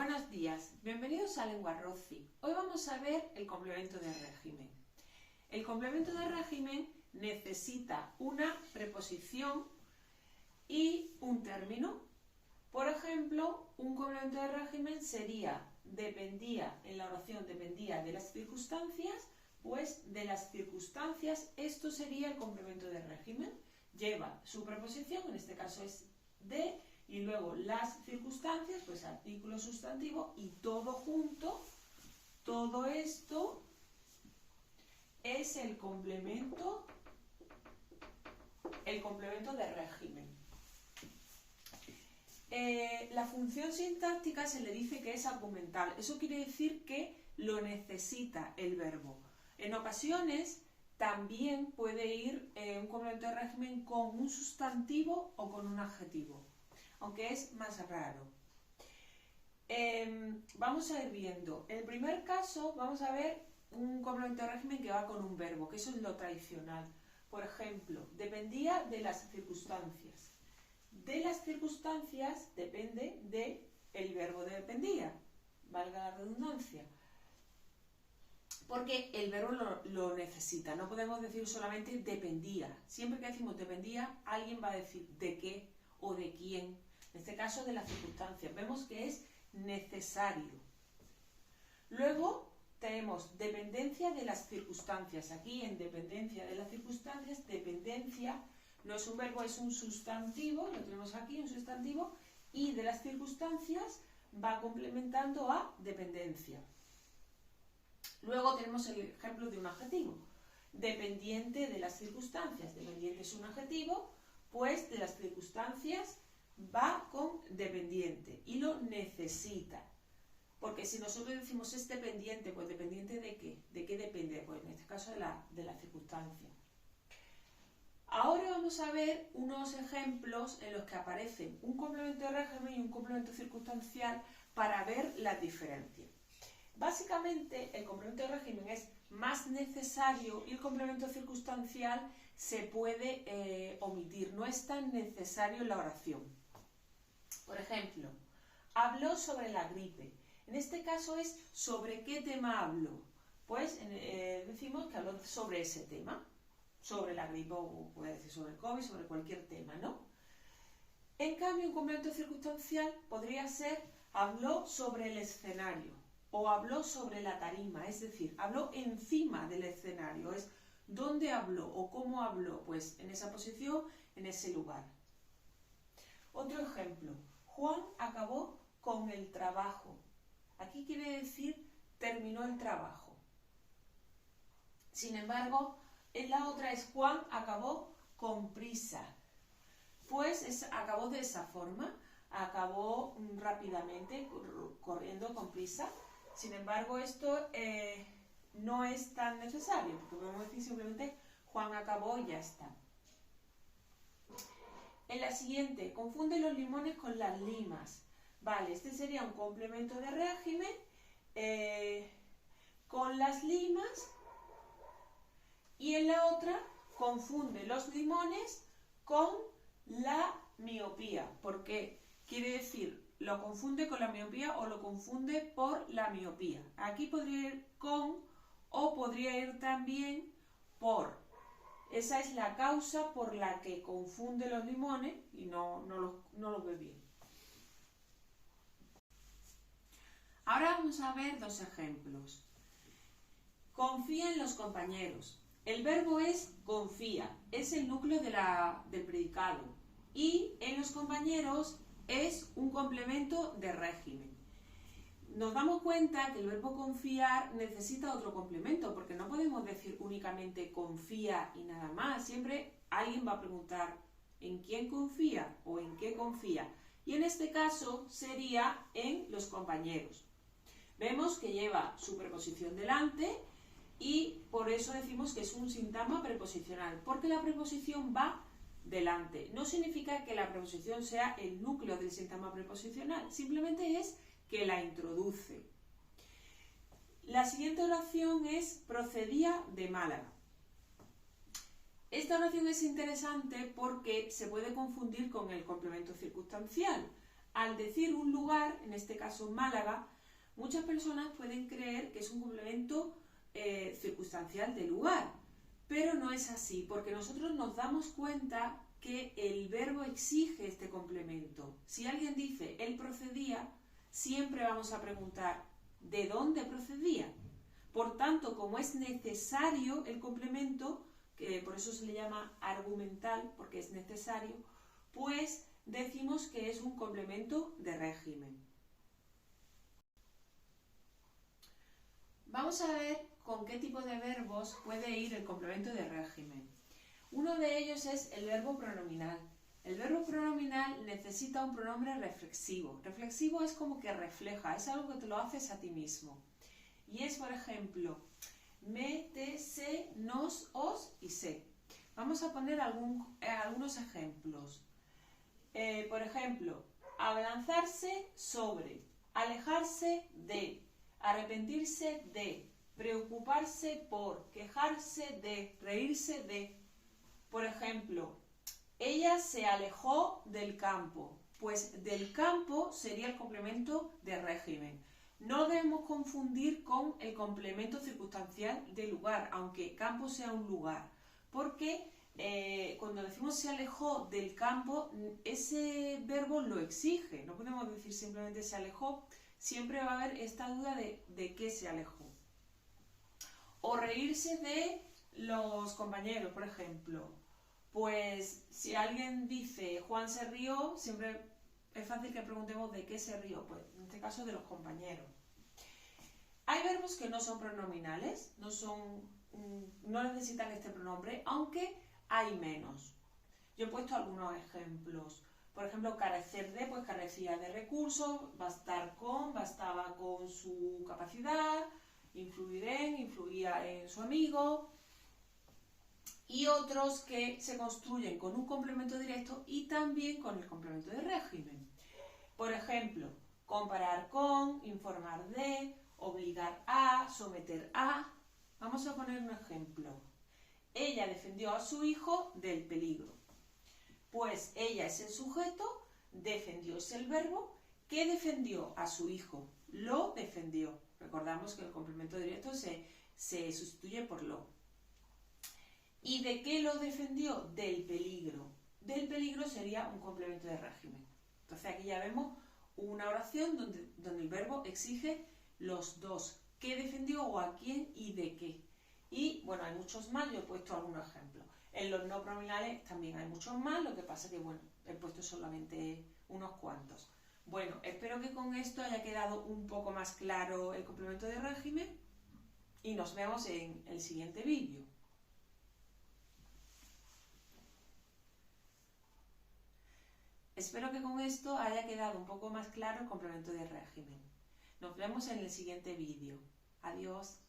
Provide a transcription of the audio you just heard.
Buenos días, bienvenidos a Lengua Rossi. Hoy vamos a ver el complemento de régimen. El complemento de régimen necesita una preposición y un término. Por ejemplo, un complemento de régimen sería dependía, en la oración dependía de las circunstancias, pues de las circunstancias, esto sería el complemento de régimen. Lleva su preposición, en este caso es de, y luego las circunstancias, pues artículo sustantivo, y todo junto, todo esto es el complemento de régimen. La función sintáctica se le dice que es argumental. Eso quiere decir que lo necesita el verbo. En ocasiones también puede ir un complemento de régimen con un sustantivo o con un adjetivo, aunque es más raro. Vamos a ir viendo. En el primer caso vamos a ver un complemento de régimen que va con un verbo, que eso es lo tradicional. Por ejemplo, dependía de las circunstancias. De las circunstancias depende del verbo de dependía, valga la redundancia. Porque el verbo lo necesita, no podemos decir solamente dependía. Siempre que decimos dependía, alguien va a decir de qué o de quién. En este caso de las circunstancias. Vemos que es necesario. Luego tenemos dependencia de las circunstancias. Aquí en dependencia de las circunstancias, dependencia no es un verbo, es un sustantivo. Lo tenemos aquí, un sustantivo. Y de las circunstancias va complementando a dependencia. Luego tenemos el ejemplo de un adjetivo. Dependiente de las circunstancias. Dependiente es un adjetivo, pues de las circunstancias va con dependiente y lo necesita. Porque si nosotros decimos es dependiente, pues dependiente de qué? ¿De qué depende? Pues en este caso de la circunstancia. Ahora vamos a ver unos ejemplos en los que aparecen un complemento de régimen y un complemento circunstancial para ver las diferencias. Básicamente, el complemento de régimen es más necesario y el complemento circunstancial se puede omitir, no es tan necesario en la oración. Por ejemplo, habló sobre la gripe. En este caso es ¿sobre qué tema habló? Pues decimos que habló sobre ese tema, sobre la gripe, o puede decir sobre el COVID, sobre cualquier tema, ¿no? En cambio, un complemento circunstancial podría ser habló sobre el escenario. O habló sobre la tarima, es decir, habló encima del escenario, es dónde habló o cómo habló, pues en esa posición, en ese lugar. Otro ejemplo, Juan acabó con el trabajo. Aquí quiere decir terminó el trabajo. Sin embargo, en la otra es Juan acabó con prisa. Pues acabó de esa forma, acabó rápidamente, corriendo con prisa. Sin embargo, esto no es tan necesario, porque podemos decir simplemente Juan acabó y ya está. En la siguiente, confunde los limones con las limas. Vale, este sería un complemento de régimen con las limas, y en la otra confunde los limones con la miopía. ¿Por qué? Quiere decir, lo confunde con la miopía o lo confunde por la miopía. Aquí podría ir con o podría ir también por. Esa es la causa por la que confunde los limones y no los ve bien. Ahora vamos a ver dos ejemplos. Confía en los compañeros. El verbo es confía, es el núcleo del predicado. Y en los compañeros es un complemento de régimen. Nos damos cuenta que el verbo confiar necesita otro complemento, porque no podemos decir únicamente confía y nada más. Siempre alguien va a preguntar ¿en quién confía o en qué confía? Y en este caso sería en los compañeros. Vemos que lleva su preposición delante y por eso decimos que es un sintagma preposicional, porque la preposición va delante. No significa que la preposición sea el núcleo del sintagma preposicional, simplemente es que la introduce. La siguiente oración es procedía de Málaga. Esta oración es interesante porque se puede confundir con el complemento circunstancial. Al decir un lugar, en este caso Málaga, muchas personas pueden creer que es un complemento circunstancial de lugar, pero no es así, porque nosotros nos damos cuenta que el verbo exige este complemento. Si alguien dice él procedía, siempre vamos a preguntar ¿de dónde procedía? Por tanto, como es necesario el complemento, que por eso se le llama argumental, porque es necesario, pues decimos que es un complemento de régimen. Vamos a ver con qué tipo de verbos puede ir el complemento de régimen. Uno de ellos es el verbo pronominal. El verbo pronominal necesita un pronombre reflexivo. Reflexivo es como que refleja, es algo que te lo haces a ti mismo. Y es, por ejemplo, me, te, se, nos, os y se. Vamos a poner algunos ejemplos. Por ejemplo, abalanzarse sobre, alejarse de, arrepentirse de, preocuparse por, quejarse de, reírse de. Por ejemplo, ella se alejó del campo. Pues del campo sería el complemento de régimen. No debemos confundir con el complemento circunstancial de lugar, aunque campo sea un lugar, porque cuando decimos se alejó del campo, ese verbo lo exige. No podemos decir simplemente se alejó, siempre va a haber esta duda de qué se alejó. O reírse de los compañeros, por ejemplo. Pues si alguien dice Juan se rió, siempre es fácil que preguntemos de qué se rió, pues en este caso de los compañeros. Hay verbos que no son pronominales, no necesitan este pronombre, aunque hay menos. Yo he puesto algunos ejemplos. Por ejemplo, carecer de, pues carecía de recursos, bastar con, bastaba con su capacidad, influir en, influía en su amigo. Y otros que se construyen con un complemento directo y también con el complemento de régimen. Por ejemplo, comparar con, informar de, obligar a, someter a. Vamos a poner un ejemplo. Ella defendió a su hijo del peligro. Pues ella es el sujeto, defendió es el verbo, ¿qué defendió a su hijo? Lo defendió. Recordamos que el complemento directo se sustituye por lo. ¿Y de qué lo defendió? Del peligro. Del peligro sería un complemento de régimen. Entonces aquí ya vemos una oración donde el verbo exige los dos. ¿Qué defendió o a quién y de qué? Y bueno, hay muchos más, yo he puesto algunos ejemplos. En los no pronominales también hay muchos más, lo que pasa es que bueno, he puesto solamente unos cuantos. Bueno, espero que con esto haya quedado un poco más claro el complemento de régimen y nos vemos en el siguiente vídeo. Espero que con esto haya quedado un poco más claro el complemento de régimen. Nos vemos en el siguiente vídeo. Adiós.